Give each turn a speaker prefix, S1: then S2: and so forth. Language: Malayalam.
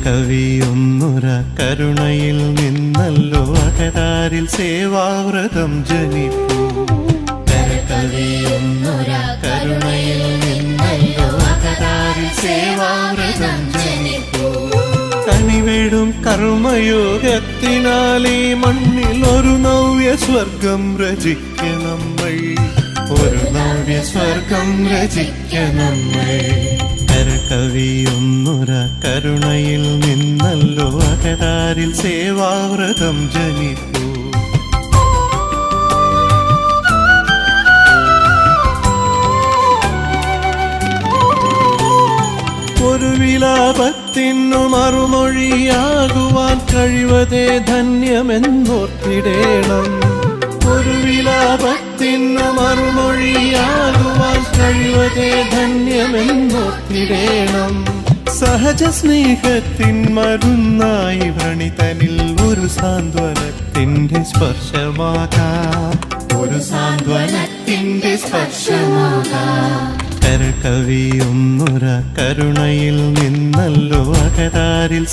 S1: കരകവിയൊന്നുര കരുണയിൽ നിന്നല്ലോ അകതാരിൽ സേവാവ്രതം ജനിപ്പൂ. കരകവിയൊന്നുര കരുണയിൽ നിന്നല്ലോ അകതാരിൽ സേവാവ്രതം ജനിപ്പൂ. കനിവേടും കർമ്മയോഗത്തിനാലേ മണ്ണിൽ ഒരു നവ്യ സ്വർഗം രചിക്ക നമ്മൾ, ഒരു നവ്യ സ്വർഗം രചിക്ക നമ്മൾ. കരകവിയൊന്നുര കരുണയിൽ നിന്നല്ലോ അകതാരിൽ സേവാവ്രതം ജനിപ്പൂ. ഒരു വിലാപത്തിനു മറുമൊഴിയാകുവാൻ കഴിവതേ ധന്യമെന്നോർത്തിടേണം. ഒരു വിലാപത്തിനു മറുമൊഴിയാകുവാൻ കഴിവതേ ധന്യമെന്നോർത്തിടേണം. സഹജ സ്നേഹത്തിൻ മരുന്നായി വ്രണിതനിൽ ഒരു സാന്ത്വനത്തിന്റെ സ്പർശമാകാം, ഒരു സാന്ത്വനത്തിന്റെ സ്പർശമാകാം. കരകവിയൊന്നുര കരുണയിൽ നിന്നല്ലോ അകതാരിൽ